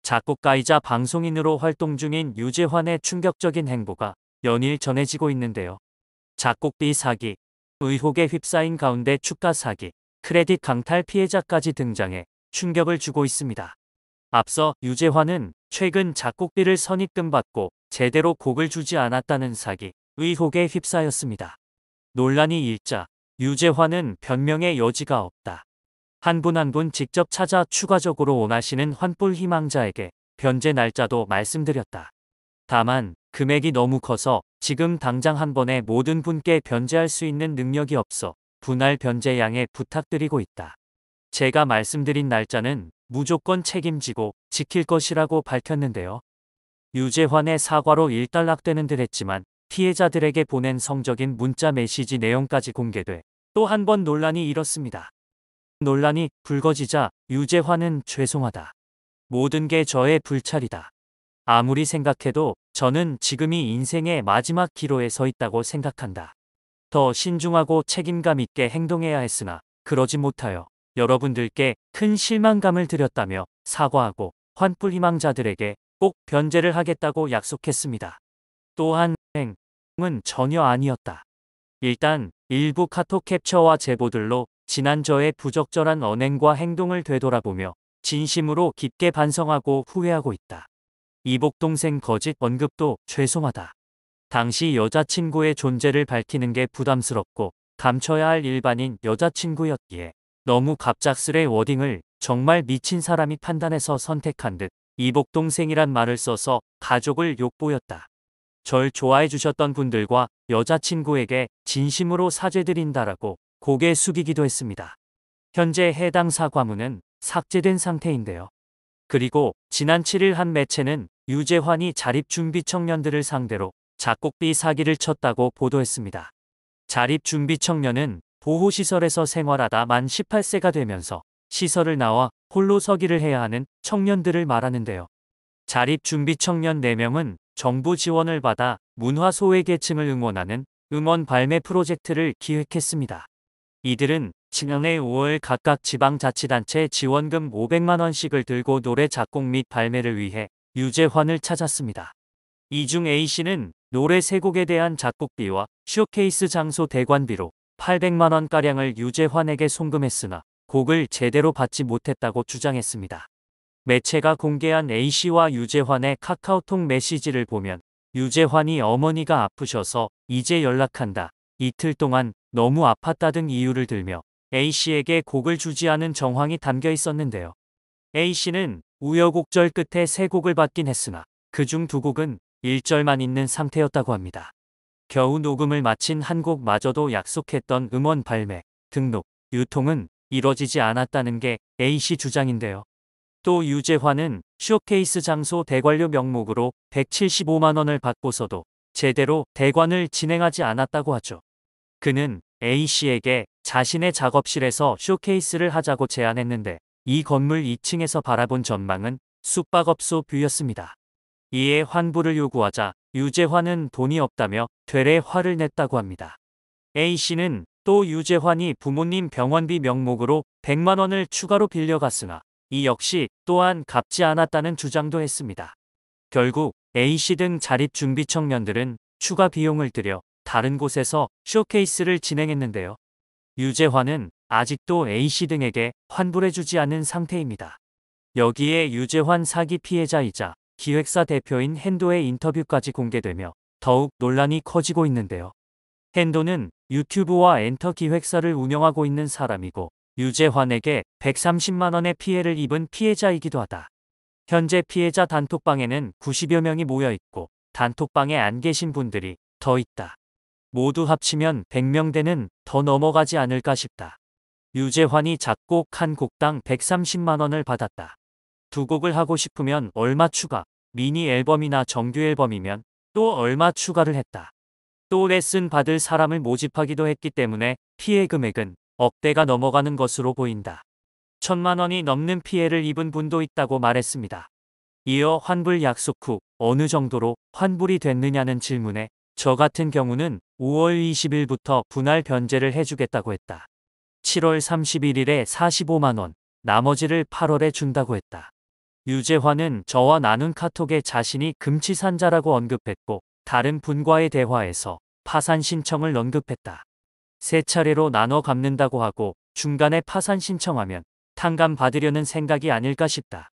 작곡가이자 방송인으로 활동 중인 유재환의 충격적인 행보가 연일 전해지고 있는데요. 작곡비 사기, 의혹에 휩싸인 가운데 축가 사기, 크레딧 강탈 피해자까지 등장해 충격을 주고 있습니다. 앞서 유재환은 최근 작곡비를 선입금 받고 제대로 곡을 주지 않았다는 사기, 의혹에 휩싸였습니다. 논란이 일자 유재환은 변명의 여지가 없다. 한 분 한 분 직접 찾아 추가적으로 원하시는 환불 희망자에게 변제 날짜도 말씀드렸다. 다만 금액이 너무 커서 지금 당장 한 번에 모든 분께 변제할 수 있는 능력이 없어 분할 변제 양해 부탁드리고 있다. 제가 말씀드린 날짜는 무조건 책임지고 지킬 것이라고 밝혔는데요. 유재환의 사과로 일단락되는 듯 했지만 피해자들에게 보낸 성적인 문자 메시지 내용까지 공개돼 또 한 번 논란이 일었습니다. 논란이 불거지자 유재환은 죄송하다. 모든 게 저의 불찰이다. 아무리 생각해도 저는 지금이 인생의 마지막 기로에 서 있다고 생각한다. 더 신중하고 책임감 있게 행동해야 했으나 그러지 못하여 여러분들께 큰 실망감을 드렸다며 사과하고 환불 희망자들에게 꼭 변제를 하겠다고 약속했습니다. 또한 행동은 전혀 아니었다. 일단 일부 카톡 캡처와 제보들로 지난 저의 부적절한 언행과 행동을 되돌아보며 진심으로 깊게 반성하고 후회하고 있다. 이복동생 거짓 언급도 죄송하다. 당시 여자친구의 존재를 밝히는 게 부담스럽고 감춰야 할 일반인 여자친구였기에 너무 갑작스레 워딩을 정말 미친 사람이 판단해서 선택한 듯 이복동생이란 말을 써서 가족을 욕보였다. 절 좋아해 주셨던 분들과 여자친구에게 진심으로 사죄드린다라고 고개 숙이기도 했습니다. 현재 해당 사과문은 삭제된 상태인데요. 그리고 지난 7일 한 매체는 유재환이 자립준비 청년들을 상대로 작곡비 사기를 쳤다고 보도했습니다. 자립준비 청년은 보호시설에서 생활하다 만 18세가 되면서 시설을 나와 홀로 서기를 해야 하는 청년들을 말하는데요. 자립준비 청년 4명은 정부 지원을 받아 문화소외계층을 응원하는 음원 발매 프로젝트를 기획했습니다. 이들은 지난해 5월 각각 지방자치단체 지원금 500만 원씩을 들고 노래 작곡 및 발매를 위해 유재환을 찾았습니다. 이 중 A씨는 노래 3곡에 대한 작곡비와 쇼케이스 장소 대관비로 800만 원가량을 유재환에게 송금했으나 곡을 제대로 받지 못했다고 주장했습니다. 매체가 공개한 A씨와 유재환의 카카오톡 메시지를 보면 유재환이 어머니가 아프셔서 이제 연락한다. 이틀 동안 너무 아팠다 등 이유를 들며 A씨에게 곡을 주지 않은 정황이 담겨 있었는데요. A씨는 우여곡절 끝에 3곡을 받긴 했으나 그중 2곡은 1절만 있는 상태였다고 합니다. 겨우 녹음을 마친 한 곡마저도 약속했던 음원 발매, 등록, 유통은 이뤄지지 않았다는 게 A씨 주장인데요. 또 유재환은 쇼케이스 장소 대관료 명목으로 175만 원을 받고서도 제대로 대관을 진행하지 않았다고 하죠. 그는 A씨에게 자신의 작업실에서 쇼케이스를 하자고 제안했는데 이 건물 2층에서 바라본 전망은 숙박업소 뷰였습니다. 이에 환불을 요구하자 유재환은 돈이 없다며 되레 화를 냈다고 합니다. A씨는 또 유재환이 부모님 병원비 명목으로 100만 원을 추가로 빌려갔으나 이 역시 또한 갚지 않았다는 주장도 했습니다. 결국 A씨 등 자립준비 청년들은 추가 비용을 들여 다른 곳에서 쇼케이스를 진행했는데요. 유재환은 아직도 A씨 등에게 환불해주지 않은 상태입니다. 여기에 유재환 사기 피해자이자 기획사 대표인 핸도의 인터뷰까지 공개되며 더욱 논란이 커지고 있는데요. 핸도는 유튜브와 엔터 기획사를 운영하고 있는 사람이고 유재환에게 130만 원의 피해를 입은 피해자이기도 하다. 현재 피해자 단톡방에는 90여 명이 모여 있고 단톡방에 안 계신 분들이 더 있다. 모두 합치면 100명 되는 더 넘어가지 않을까 싶다. 유재환이 작곡 한 곡당 130만 원을 받았다. 2곡을 하고 싶으면 얼마 추가, 미니 앨범이나 정규 앨범이면 또 얼마 추가를 했다. 또 레슨 받을 사람을 모집하기도 했기 때문에 피해 금액은 억대가 넘어가는 것으로 보인다. 1,000만 원이 넘는 피해를 입은 분도 있다고 말했습니다. 이어 환불 약속 후 어느 정도로 환불이 됐느냐는 질문에 저 같은 경우는 5월 20일부터 분할 변제를 해주겠다고 했다. 7월 31일에 45만 원, 나머지를 8월에 준다고 했다. 유재환은 저와 나눈 카톡에 자신이 금치산자라고 언급했고 다른 분과의 대화에서 파산 신청을 언급했다. 세 차례로 나눠 갚는다고 하고 중간에 파산 신청하면 탕감 받으려는 생각이 아닐까 싶다.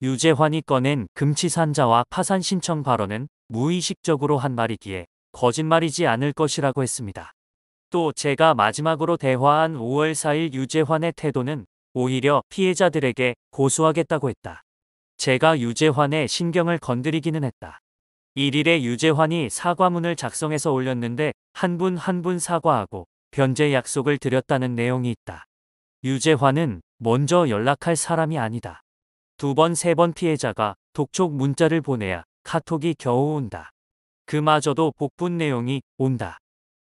유재환이 꺼낸 금치산자와 파산 신청 발언은 무의식적으로 한 말이기에 거짓말이지 않을 것이라고 했습니다. 또 제가 마지막으로 대화한 5월 4일 유재환의 태도는 오히려 피해자들에게 고소하겠다고 했다. 제가 유재환의 신경을 건드리기는 했다. 1일에 유재환이 사과문을 작성해서 올렸는데 한 분 한 분 사과하고 변제 약속을 드렸다는 내용이 있다. 유재환은 먼저 연락할 사람이 아니다. 두 번, 세 번 피해자가 독촉 문자를 보내야 카톡이 겨우 온다. 그마저도 복분 내용이 온다.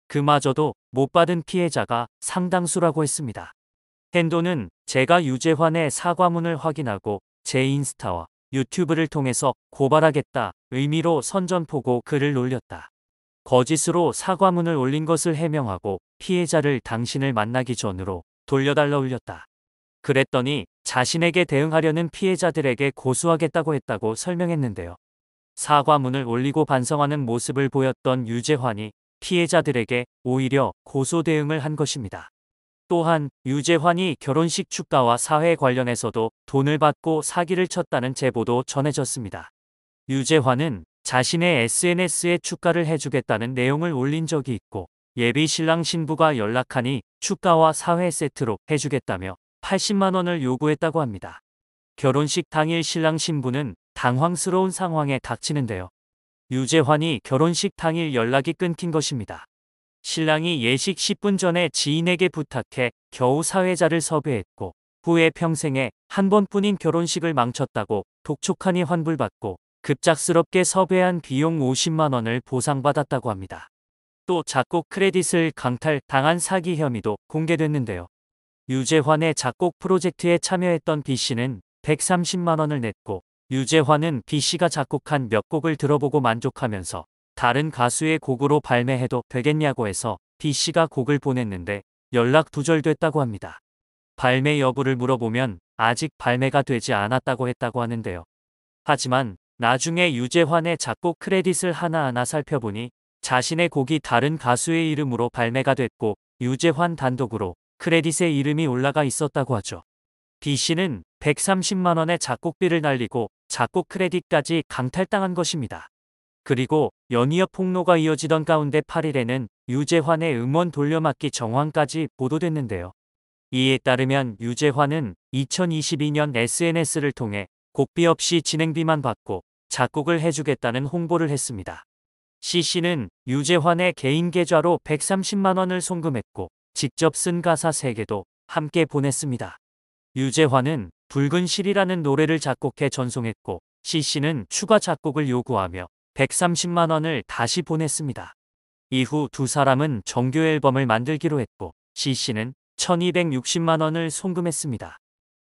그마저도 못 받은 피해자가 상당수라고 했습니다. 헨도는 제가 유재환의 사과문을 확인하고 제 인스타와 유튜브를 통해서 고발하겠다 의미로 선전포고 글을 올렸다. 거짓으로 사과문을 올린 것을 해명하고 피해자를 당신을 만나기 전으로 돌려달라 올렸다. 그랬더니 자신에게 대응하려는 피해자들에게 고소하겠다고 했다고 설명했는데요. 사과문을 올리고 반성하는 모습을 보였던 유재환이 피해자들에게 오히려 고소 대응을 한 것입니다. 또한 유재환이 결혼식 축가와 사회 관련해서도 돈을 받고 사기를 쳤다는 제보도 전해졌습니다. 유재환은 자신의 SNS에 축가를 해주겠다는 내용을 올린 적이 있고 예비 신랑 신부가 연락하니 축가와 사회 세트로 해주겠다며 80만 원을 요구했다고 합니다. 결혼식 당일 신랑 신부는 당황스러운 상황에 닥치는데요. 유재환이 결혼식 당일 연락이 끊긴 것입니다. 신랑이 예식 10분 전에 지인에게 부탁해 겨우 사회자를 섭외했고 후에 평생에 한 번뿐인 결혼식을 망쳤다고 독촉하니 환불받고 급작스럽게 섭외한 비용 50만 원을 보상받았다고 합니다. 또 작곡 크레딧을 강탈당한 사기 혐의도 공개됐는데요. 유재환의 작곡 프로젝트에 참여했던 B씨는 130만 원을 냈고 유재환은 B씨가 작곡한 몇 곡을 들어보고 만족하면서 다른 가수의 곡으로 발매해도 되겠냐고 해서 B씨가 곡을 보냈는데 연락 두절됐다고 합니다. 발매 여부를 물어보면 아직 발매가 되지 않았다고 했다고 하는데요. 하지만 나중에 유재환의 작곡 크레딧을 하나하나 살펴보니 자신의 곡이 다른 가수의 이름으로 발매가 됐고 유재환 단독으로 크레딧에 이름이 올라가 있었다고 하죠. B씨는 130만 원의 작곡비를 날리고 작곡 크레딧까지 강탈당한 것입니다. 그리고 연이어 폭로가 이어지던 가운데 8일에는 유재환의 음원 돌려막기 정황까지 보도됐는데요. 이에 따르면 유재환은 2022년 SNS를 통해 곡비 없이 진행비만 받고 작곡을 해주겠다는 홍보를 했습니다. C씨는 유재환의 개인 계좌로 130만 원을 송금했고 직접 쓴 가사 3개도 함께 보냈습니다. 유재환은 붉은 실이라는 노래를 작곡해 전송했고 C씨는 추가 작곡을 요구하며 130만 원을 다시 보냈습니다. 이후 두 사람은 정규 앨범을 만들기로 했고 C씨는 1260만 원을 송금했습니다.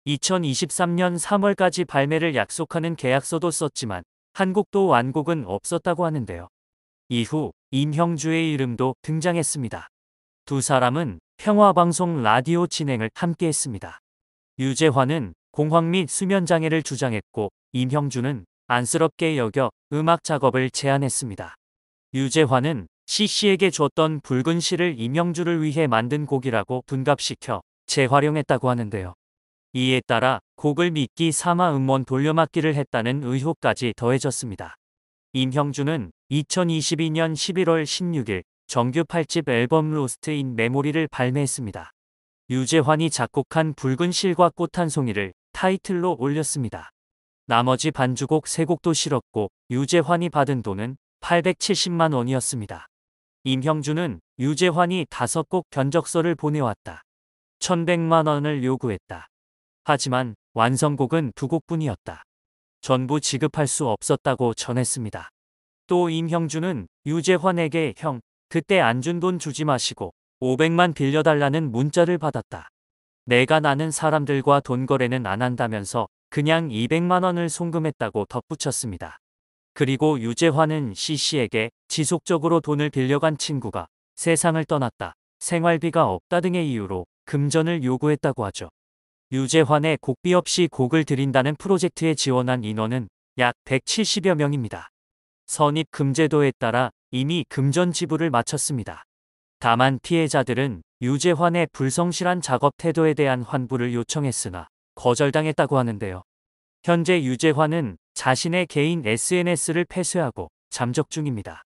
2023년 3월까지 발매를 약속하는 계약서도 썼지만 한 곡도 완곡은 없었다고 하는데요. 이후 임형주의 이름도 등장했습니다. 두 사람은 평화방송 라디오 진행을 함께 했습니다. 유재환은 공황 및 수면장애를 주장했고 임형주는 안쓰럽게 여겨 음악 작업을 제안했습니다. 유재환은 C씨에게 줬던 붉은 실을 임형주를 위해 만든 곡이라고 둔갑시켜 재활용했다고 하는데요. 이에 따라 곡을 미끼 삼아 음원 돌려막기를 했다는 의혹까지 더해졌습니다. 임형주는 2022년 11월 16일 정규 8집 앨범 로스트 인 메모리를 발매했습니다. 유재환이 작곡한 붉은 실과 꽃 한 송이를 타이틀로 올렸습니다. 나머지 반주곡 3곡도 실었고 유재환이 받은 돈은 870만 원이었습니다. 임형주는 유재환이 5곡 견적서를 보내왔다. 1100만 원을 요구했다. 하지만 완성곡은 2곡뿐이었다. 전부 지급할 수 없었다고 전했습니다. 또 임형주는 유재환에게 형, 그때 안 준 돈 주지 마시고 500만 빌려달라는 문자를 받았다. 내가 나는 사람들과 돈 거래는 안 한다면서 그냥 200만 원을 송금했다고 덧붙였습니다. 그리고 유재환은 C씨에게 지속적으로 돈을 빌려간 친구가 세상을 떠났다, 생활비가 없다 등의 이유로 금전을 요구했다고 하죠. 유재환의 곡비 없이 곡을 드린다는 프로젝트에 지원한 인원은 약 170여 명입니다. 선입 금제도에 따라 이미 금전 지불을 마쳤습니다. 다만 피해자들은 유재환의 불성실한 작업 태도에 대한 환불을 요청했으나 거절당했다고 하는데요. 현재 유재환은 자신의 개인 SNS를 폐쇄하고 잠적 중입니다.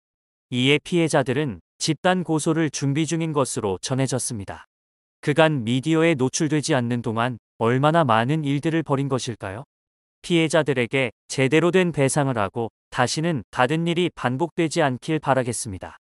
이에 피해자들은 집단 고소를 준비 중인 것으로 전해졌습니다. 그간 미디어에 노출되지 않는 동안 얼마나 많은 일들을 벌인 것일까요? 피해자들에게 제대로 된 배상을 하고 다시는 같은 일이 반복되지 않길 바라겠습니다.